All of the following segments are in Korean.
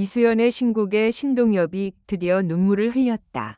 이수연의 신곡에 신동엽이 드디어 눈물을 흘렸다.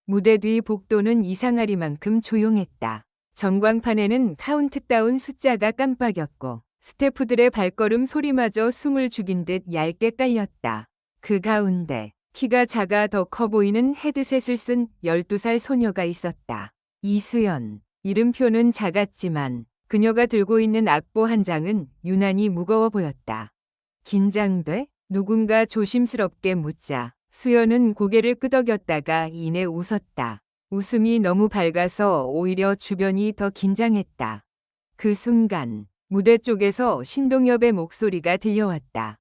무대 뒤 복도는 이상하리만큼 조용했다. 전광판에는 카운트다운 숫자가 깜빡였고 스태프들의 발걸음 소리마저 숨을 죽인 듯 얇게 깔렸다. 그 가운데 키가 작아 더 커 보이는 헤드셋을 쓴 12살 소녀가 있었다. 이수연. 이름표는 작았지만 그녀가 들고 있는 악보 한 장은 유난히 무거워 보였다. 긴장돼? 누군가 조심스럽게 묻자 수연은 고개를 끄덕였다가 이내 웃었다. 웃음이 너무 밝아서 오히려 주변이 더 긴장했다. 그 순간 무대 쪽에서 신동엽의 목소리가 들려왔다.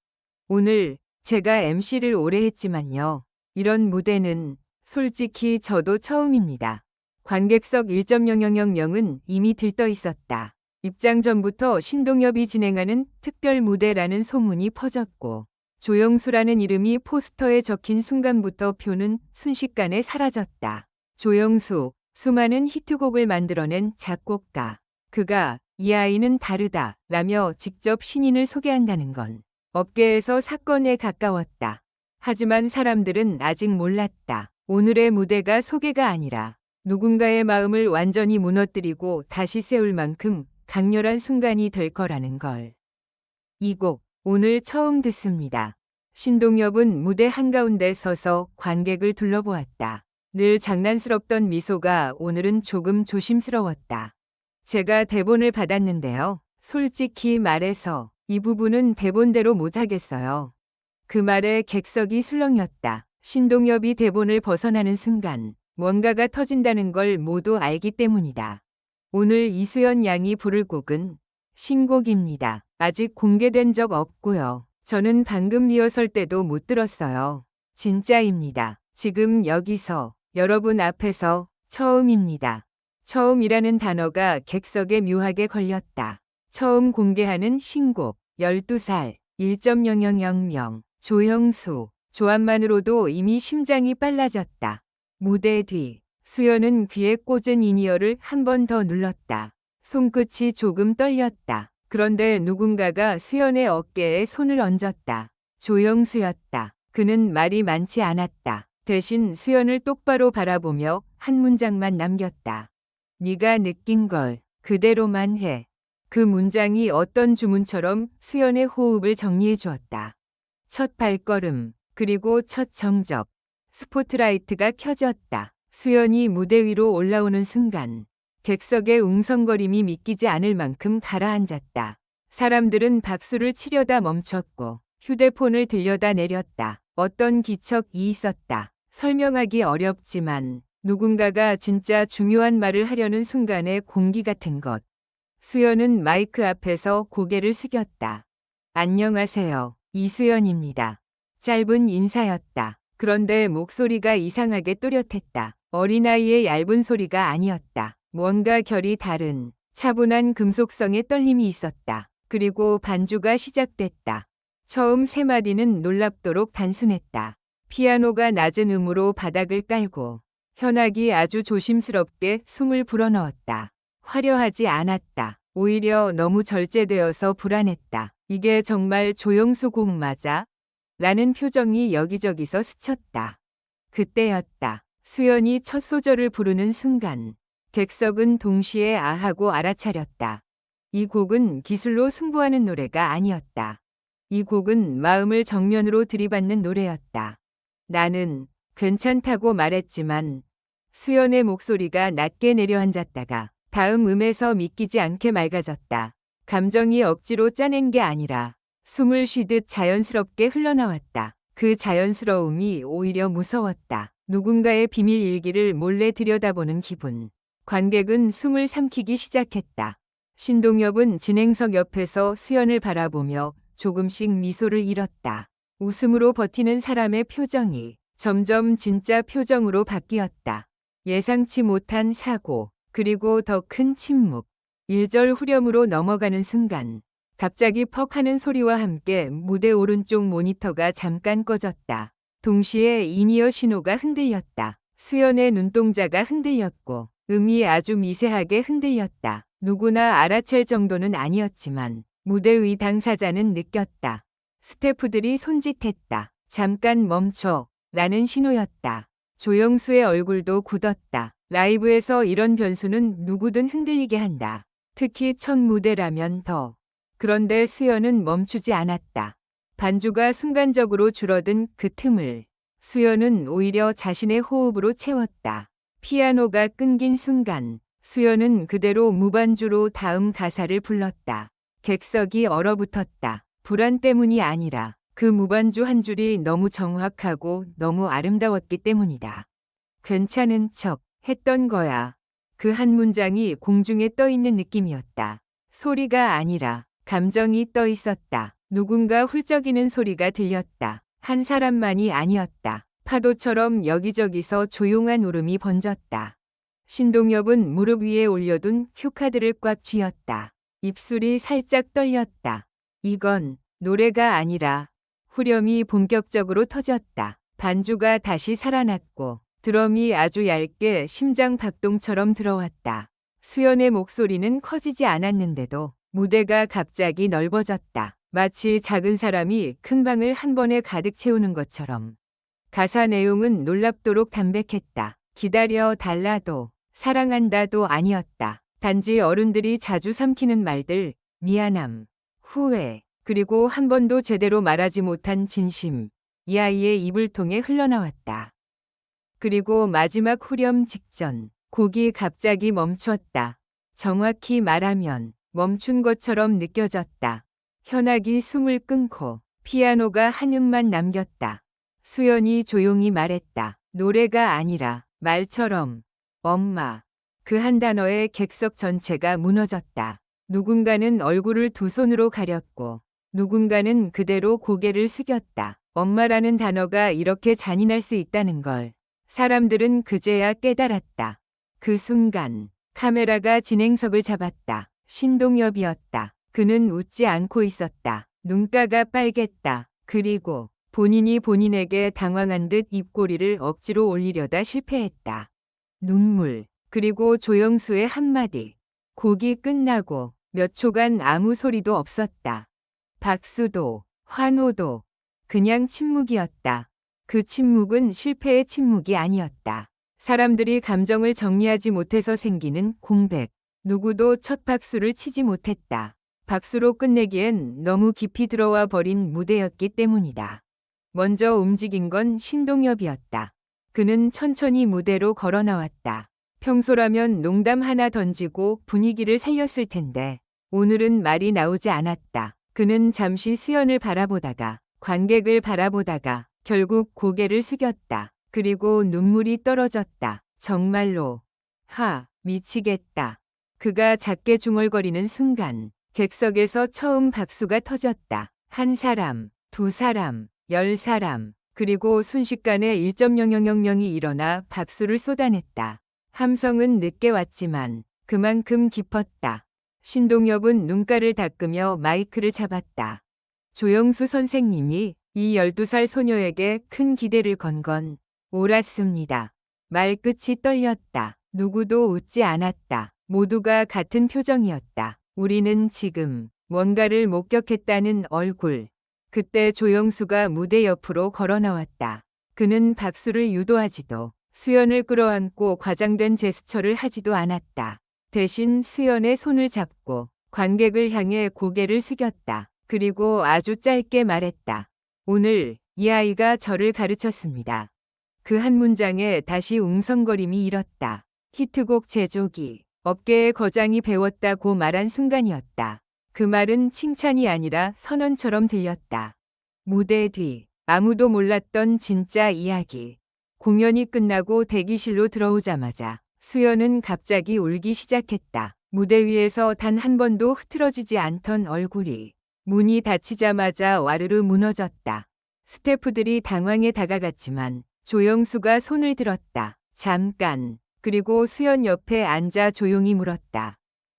오늘 제가 MC를 오래 했지만요. 이런 무대는 솔직히 저도 처음입니다. 관객석 1.0000은 이미 들떠 있었다. 입장 전부터 신동엽이 진행하는 특별 무대라는 소문이 퍼졌고 조영수라는 이름이 포스터에 적힌 순간부터 표는 순식간에 사라졌다. 조영수, 수많은 히트곡을 만들어낸 작곡가. 그가 이 아이는 다르다 라며 직접 신인을 소개한다는 건 업계에서 사건에 가까웠다. 하지만 사람들은 아직 몰랐다. 오늘의 무대가 소개가 아니라 누군가의 마음을 완전히 무너뜨리고 다시 세울 만큼 강렬한 순간이 될 거라는 걸. 이 곡 오늘 처음 듣습니다. 신동엽은 무대 한가운데 서서 관객을 둘러보았다. 늘 장난스럽던 미소가 오늘은 조금 조심스러웠다. 제가 대본을 받았는데요. 솔직히 말해서 이 부분은 대본대로 못하겠어요. 그 말에 객석이 술렁였다. 신동엽이 대본을 벗어나는 순간 뭔가가 터진다는 걸 모두 알기 때문이다. 오늘 이수연 양이 부를 곡은 신곡입니다. 아직 공개된 적 없고요. 저는 방금 리허설 때도 못 들었어요. 진짜입니다. 지금 여기서 여러분 앞에서 처음입니다. 처음이라는 단어가 객석에 묘하게 걸렸다. 처음 공개하는 신곡 12살 1.0000 조영수 조합만으로도 이미 심장이 빨라졌다. 무대 뒤 수연은 귀에 꽂은 이니어를 한 번 더 눌렀다. 손끝이 조금 떨렸다. 그런데 누군가가 수연의 어깨에 손을 얹었다. 조영수였다. 그는 말이 많지 않았다. 대신 수연을 똑바로 바라보며 한 문장만 남겼다. 네가 느낀 걸 그대로만 해. 그 문장이 어떤 주문처럼 수연의 호흡을 정리해 주었다. 첫 발걸음, 그리고 첫 정적. 스포트라이트가 켜졌다. 수연이 무대 위로 올라오는 순간 객석의 웅성거림이 믿기지 않을 만큼 가라앉았다. 사람들은 박수를 치려다 멈췄고 휴대폰을 들여다 내렸다. 어떤 기척이 있었다. 설명하기 어렵지만 누군가가 진짜 중요한 말을 하려는 순간의 공기 같은 것. 수연은 마이크 앞에서 고개를 숙였다. 안녕하세요. 이수연입니다. 짧은 인사였다. 그런데 목소리가 이상하게 또렷했다. 어린아이의 얇은 소리가 아니었다. 뭔가 결이 다른 차분한 금속성의 떨림이 있었다. 그리고 반주가 시작됐다. 처음 세 마디는 놀랍도록 단순했다. 피아노가 낮은 음으로 바닥을 깔고 현악이 아주 조심스럽게 숨을 불어넣었다. 화려하지 않았다. 오히려 너무 절제되어서 불안했다. 이게 정말 조영수 곡 맞아? 라는 표정이 여기저기서 스쳤다. 그때였다. 수연이 첫 소절을 부르는 순간 객석은 동시에 아하고 알아차렸다. 이 곡은 기술로 승부하는 노래가 아니었다. 이 곡은 마음을 정면으로 들이받는 노래였다. 나는 괜찮다고 말했지만 수연의 목소리가 낮게 내려앉았다가 다음 음에서 믿기지 않게 맑아졌다. 감정이 억지로 짜낸 게 아니라 숨을 쉬듯 자연스럽게 흘러나왔다. 그 자연스러움이 오히려 무서웠다. 누군가의 비밀 일기를 몰래 들여다보는 기분. 관객은 숨을 삼키기 시작했다. 신동엽은 진행석 옆에서 수연을 바라보며 조금씩 미소를 잃었다. 웃음으로 버티는 사람의 표정이 점점 진짜 표정으로 바뀌었다. 예상치 못한 사고, 그리고 더 큰 침묵. 1절 후렴으로 넘어가는 순간 갑자기 퍽 하는 소리와 함께 무대 오른쪽 모니터가 잠깐 꺼졌다. 동시에 이니어 신호가 흔들렸다. 수연의 눈동자가 흔들렸고 음이 아주 미세하게 흔들렸다. 누구나 알아챌 정도는 아니었지만 무대 위 당사자는 느꼈다. 스태프들이 손짓했다. 잠깐 멈춰 라는 신호였다. 조영수의 얼굴도 굳었다. 라이브에서 이런 변수는 누구든 흔들리게 한다. 특히 첫 무대라면 더. 그런데 수연은 멈추지 않았다. 반주가 순간적으로 줄어든 그 틈을 수연은 오히려 자신의 호흡으로 채웠다. 피아노가 끊긴 순간 수연은 그대로 무반주로 다음 가사를 불렀다. 객석이 얼어붙었다. 불안 때문이 아니라 그 무반주 한 줄이 너무 정확하고 너무 아름다웠기 때문이다. 괜찮은 척 했던 거야. 그 한 문장이 공중에 떠 있는 느낌이었다. 소리가 아니라 감정이 떠 있었다. 누군가 훌쩍이는 소리가 들렸다. 한 사람만이 아니었다. 파도처럼 여기저기서 조용한 울음이 번졌다. 신동엽은 무릎 위에 올려둔 큐카드를 꽉 쥐었다. 입술이 살짝 떨렸다. 이건 노래가 아니라 후렴이 본격적으로 터졌다. 반주가 다시 살아났고 드럼이 아주 얇게 심장 박동처럼 들어왔다. 수연의 목소리는 커지지 않았는데도 무대가 갑자기 넓어졌다. 마치 작은 사람이 큰 방을 한 번에 가득 채우는 것처럼. 가사 내용은 놀랍도록 담백했다. 기다려 달라도 사랑한다도 아니었다. 단지 어른들이 자주 삼키는 말들, 미안함, 후회, 그리고 한 번도 제대로 말하지 못한 진심, 이 아이의 입을 통해 흘러나왔다. 그리고 마지막 후렴 직전, 곡이 갑자기 멈췄다. 정확히 말하면 멈춘 것처럼 느껴졌다. 현악이 숨을 끊고 피아노가 한 음만 남겼다. 수연이 조용히 말했다. 노래가 아니라 말처럼 엄마. 그 한 단어에 객석 전체가 무너졌다. 누군가는 얼굴을 두 손으로 가렸고 누군가는 그대로 고개를 숙였다. 엄마라는 단어가 이렇게 잔인할 수 있다는 걸 사람들은 그제야 깨달았다. 그 순간 카메라가 진행석을 잡았다. 신동엽이었다. 그는 웃지 않고 있었다. 눈가가 빨갰다. 그리고 본인이 본인에게 당황한 듯 입꼬리를 억지로 올리려다 실패했다. 눈물, 그리고 조영수의 한마디. 곡이 끝나고 몇 초간 아무 소리도 없었다. 박수도, 환호도, 그냥 침묵이었다. 그 침묵은 실패의 침묵이 아니었다. 사람들이 감정을 정리하지 못해서 생기는 공백. 누구도 첫 박수를 치지 못했다. 박수로 끝내기엔 너무 깊이 들어와 버린 무대였기 때문이다. 먼저 움직인 건 신동엽이었다. 그는 천천히 무대로 걸어 나왔다. 평소라면 농담 하나 던지고 분위기를 살렸을 텐데 오늘은 말이 나오지 않았다. 그는 잠시 수연을 바라보다가 관객을 바라보다가 결국 고개를 숙였다. 그리고 눈물이 떨어졌다. 정말로 미치겠다. 그가 작게 중얼거리는 순간 객석에서 처음 박수가 터졌다. 한 사람, 두 사람, 10사람, 그리고 순식간에 1.0000이 일어나 박수를 쏟아냈다. 함성은 늦게 왔지만 그만큼 깊었다. 신동엽은 눈가를 닦으며 마이크를 잡았다. 조영수 선생님이 이 12살 소녀에게 큰 기대를 건 건 옳았습니다. 말끝이 떨렸다. 누구도 웃지 않았다. 모두가 같은 표정이었다. 우리는 지금 뭔가를 목격했다는 얼굴. 그때 조영수가 무대 옆으로 걸어 나왔다. 그는 박수를 유도하지도 수연을 끌어안고 과장된 제스처를 하지도 않았다. 대신 수연의 손을 잡고 관객을 향해 고개를 숙였다. 그리고 아주 짧게 말했다. 오늘 이 아이가 저를 가르쳤습니다. 그 한 문장에 다시 웅성거림이 일었다. 히트곡 제조기, 업계의 거장이 배웠다고 말한 순간이었다. 그 말은 칭찬이 아니라 선언처럼 들렸다. 무대 뒤, 아무도 몰랐던 진짜 이야기. 공연이 끝나고 대기실로 들어오자마자 수연은 갑자기 울기 시작했다. 무대 위에서 단 한 번도 흐트러지지 않던 얼굴이 문이 닫히자마자 와르르 무너졌다. 스태프들이 당황해 다가갔지만 조영수가 손을 들었다. 잠깐. 그리고 수연 옆에 앉아 조용히 물었다.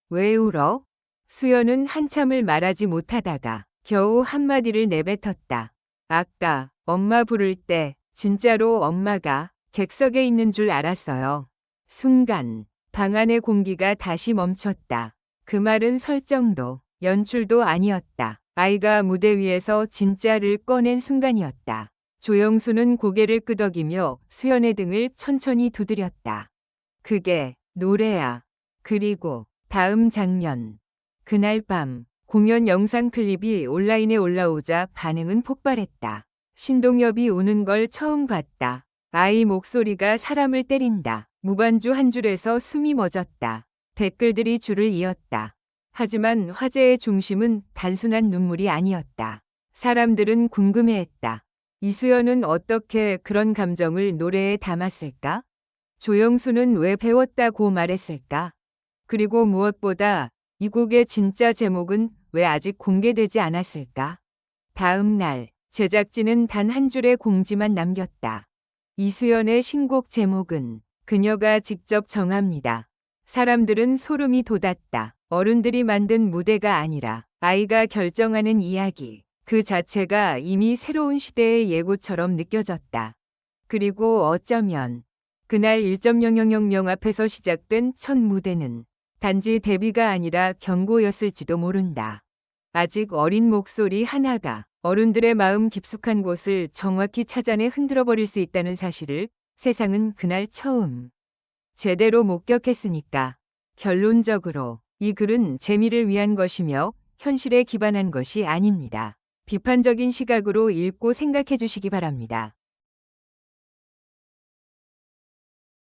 왜 울어? 수연은 한참을 말하지 못하다가 겨우 한마디를 내뱉었다. 아까 엄마 부를 때 진짜로 엄마가 객석에 있는 줄 알았어요. 순간 방 안의 공기가 다시 멈췄다. 그 말은 설정도 연출도 아니었다. 아이가 무대 위에서 진짜를 꺼낸 순간이었다. 조영수는 고개를 끄덕이며 수연의 등을 천천히 두드렸다. 그게 노래야. 그리고 다음 장면. 그날 밤 공연 영상 클립이 온라인에 올라오자 반응은 폭발했다. 신동엽이 우는 걸 처음 봤다. 아이 목소리가 사람을 때린다. 무반주 한 줄에서 숨이 멎었다. 댓글들이 줄을 이었다. 하지만 화제의 중심은 단순한 눈물이 아니었다. 사람들은 궁금해했다. 이수연은 어떻게 그런 감정을 노래에 담았을까? 조영수는 왜 배웠다고 말했을까? 그리고 무엇보다 이 곡의 진짜 제목은 왜 아직 공개되지 않았을까? 다음 날 제작진은 단 한 줄의 공지만 남겼다. 이수연의 신곡 제목은 그녀가 직접 정합니다. 사람들은 소름이 돋았다. 어른들이 만든 무대가 아니라 아이가 결정하는 이야기. 그 자체가 이미 새로운 시대의 예고처럼 느껴졌다. 그리고 어쩌면 그날 1.000명 앞에서 시작된 첫 무대는 단지 데뷔가 아니라 경고였을지도 모른다. 아직 어린 목소리 하나가 어른들의 마음 깊숙한 곳을 정확히 찾아내 흔들어버릴 수 있다는 사실을 세상은 그날 처음 제대로 목격했으니까. 결론적으로 이 글은 재미를 위한 것이며 현실에 기반한 것이 아닙니다. 비판적인 시각으로 읽고 생각해 주시기 바랍니다.